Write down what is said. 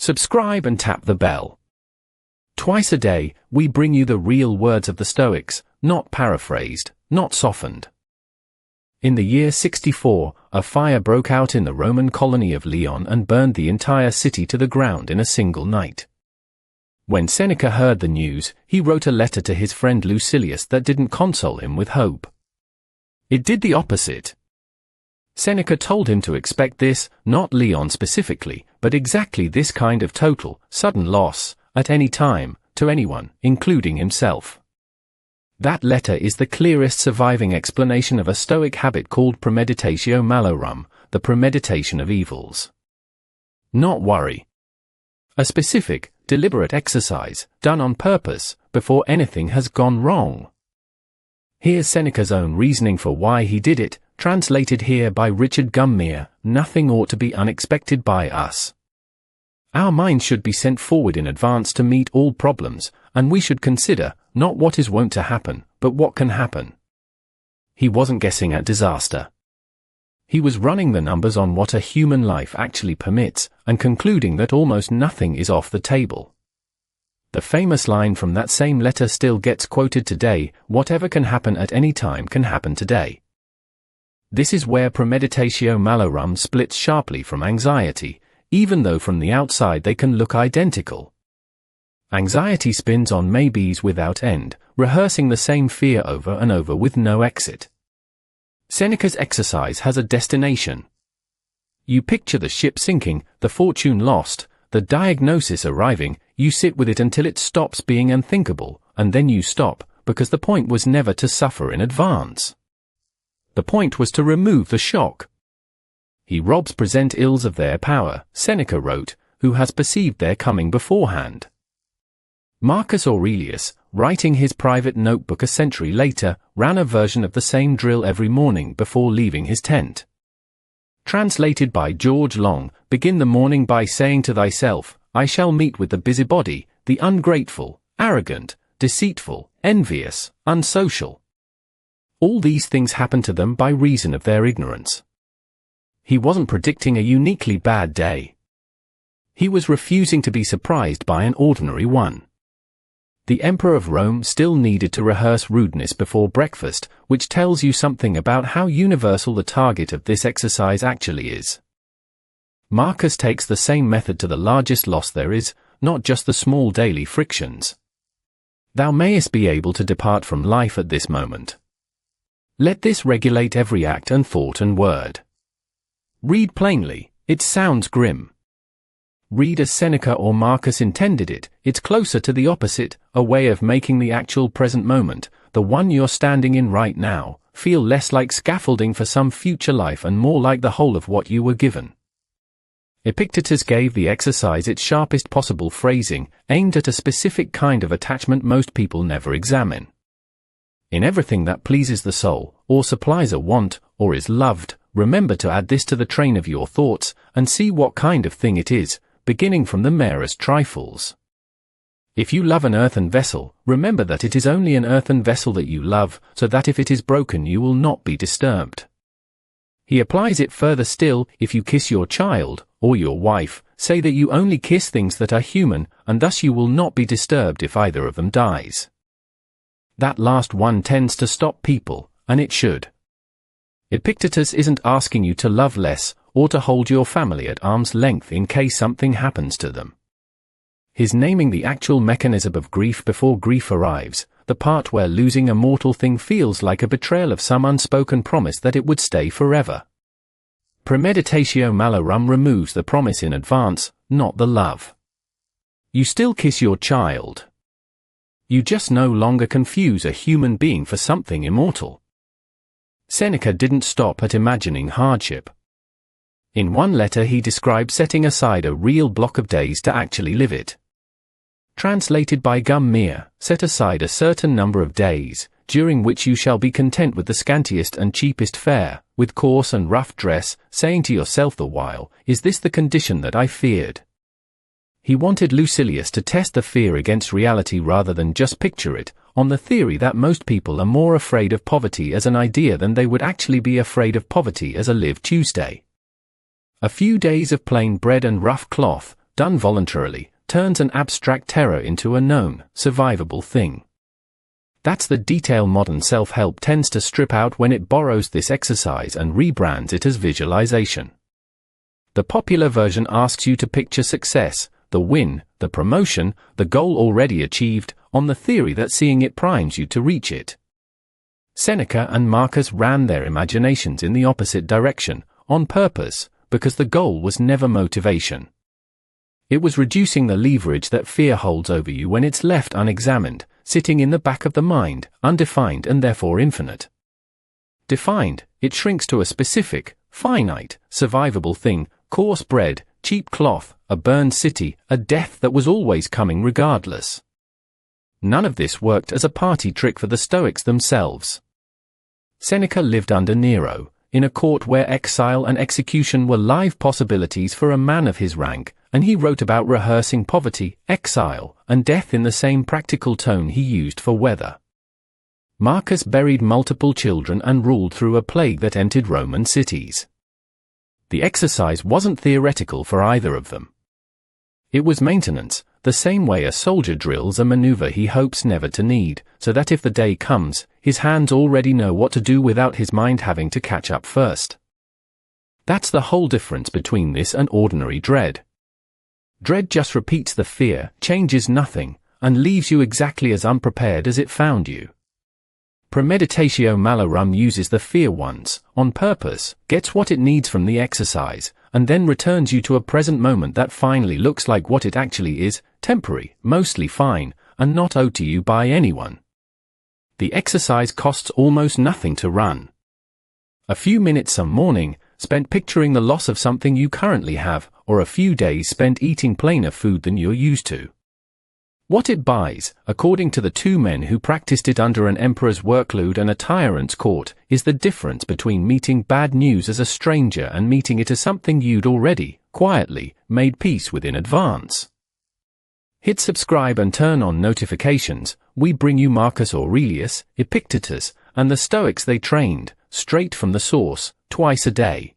subscribe and tap the bell. Twice a day, we bring you the real words of the Stoics, not paraphrased, not softened. In the year 64, a fire broke out in the Roman colony of Lyon and burned the entire city to the ground in a single night. When Seneca heard the news, he wrote a letter to his friend Lucilius that didn't console him with hope. It did the opposite. Seneca told him to expect this, not Lyon specifically, but exactly this kind of total, sudden loss, at any time, to anyone, including himself. That letter is the clearest surviving explanation of a Stoic habit called Premeditatio Malorum, the premeditation of evils. Not worry. A specific, deliberate exercise, done on purpose, before anything has gone wrong. Here's Seneca's own reasoning for why he did it, translated here by Richard Gummere: nothing ought to be unexpected by us. Our minds should be sent forward in advance to meet all problems, and we should consider, not what is wont to happen, but what can happen. He wasn't guessing at disaster. He was running the numbers on what a human life actually permits, and concluding that almost nothing is off the table. The famous line from that same letter still gets quoted today: whatever can happen at any time can happen today. This is where Premeditatio Malorum splits sharply from anxiety, even though from the outside they can look identical. Anxiety spins on maybes without end, rehearsing the same fear over and over with no exit. Seneca's exercise has a destination. You picture the ship sinking, the fortune lost, the diagnosis arriving, you sit with it until it stops being unthinkable, and then you stop, because the point was never to suffer in advance. The point was to remove the shock. He robs present ills of their power, Seneca wrote, who has perceived their coming beforehand. Marcus Aurelius, writing his private notebook a century later, ran a version of the same drill every morning before leaving his tent. Translated by George Long: begin the morning by saying to thyself, I shall meet with the busybody, the ungrateful, arrogant, deceitful, envious, unsocial. All these things happen to them by reason of their ignorance. He wasn't predicting a uniquely bad day. He was refusing to be surprised by an ordinary one. The Emperor of Rome still needed to rehearse rudeness before breakfast, which tells you something about how universal the target of this exercise actually is. Marcus takes the same method to the largest loss there is, not just the small daily frictions. Thou mayest be able to depart from life at this moment. Let this regulate every act and thought and word. Read plainly, it sounds grim. Read as Seneca or Marcus intended it, it's closer to the opposite, a way of making the actual present moment, the one you're standing in right now, feel less like scaffolding for some future life and more like the whole of what you were given. Epictetus gave the exercise its sharpest possible phrasing, aimed at a specific kind of attachment most people never examine. In everything that pleases the soul, or supplies a want, or is loved, remember to add this to the train of your thoughts, and see what kind of thing it is, beginning from the merest trifles. If you love an earthen vessel, remember that it is only an earthen vessel that you love, so that if it is broken you will not be disturbed. He applies it further still: if you kiss your child, or your wife, say that you only kiss things that are human, and thus you will not be disturbed if either of them dies. That last one tends to stop people, and it should. Epictetus isn't asking you to love less, or to hold your family at arm's length in case something happens to them. He's naming the actual mechanism of grief before grief arrives, the part where losing a mortal thing feels like a betrayal of some unspoken promise that it would stay forever. Premeditatio Malorum removes the promise in advance, not the love. You still kiss your child. You just no longer confuse a human being for something immortal. Seneca didn't stop at imagining hardship. In one letter he described setting aside a real block of days to actually live it. Translated by Gummere: set aside a certain number of days, during which you shall be content with the scantiest and cheapest fare, with coarse and rough dress, saying to yourself the while, is this the condition that I feared? He wanted Lucilius to test the fear against reality rather than just picture it, on the theory that most people are more afraid of poverty as an idea than they would actually be afraid of poverty as a live Tuesday. A few days of plain bread and rough cloth, done voluntarily, turns an abstract terror into a known, survivable thing. That's the detail modern self-help tends to strip out when it borrows this exercise and rebrands it as visualization. The popular version asks you to picture success, the win, the promotion, the goal already achieved, on the theory that seeing it primes you to reach it. Seneca and Marcus ran their imaginations in the opposite direction, on purpose, because the goal was never motivation. It was reducing the leverage that fear holds over you when it's left unexamined, sitting in the back of the mind, undefined and therefore infinite. Defined, it shrinks to a specific, finite, survivable thing, coarse bread, cheap cloth, a burned city, a death that was always coming regardless. None of this worked as a party trick for the Stoics themselves. Seneca lived under Nero, in a court where exile and execution were live possibilities for a man of his rank, and he wrote about rehearsing poverty, exile, and death in the same practical tone he used for weather. Marcus buried multiple children and ruled through a plague that entered Roman cities. The exercise wasn't theoretical for either of them. It was maintenance, the same way a soldier drills a maneuver he hopes never to need, so that if the day comes, his hands already know what to do without his mind having to catch up first. That's the whole difference between this and ordinary dread. Dread just repeats the fear, changes nothing, and leaves you exactly as unprepared as it found you. Premeditatio Malorum uses the fear once, on purpose, gets what it needs from the exercise, and then returns you to a present moment that finally looks like what it actually is, temporary, mostly fine, and not owed to you by anyone. The exercise costs almost nothing to run. A few minutes some morning, spent picturing the loss of something you currently have, or a few days spent eating plainer food than you're used to. What it buys, according to the two men who practiced it under an emperor's workload and a tyrant's court, is the difference between meeting bad news as a stranger and meeting it as something you'd already, quietly, made peace with in advance. Hit subscribe and turn on notifications. We bring you Marcus Aurelius, Epictetus, and the Stoics they trained, straight from the source, twice a day.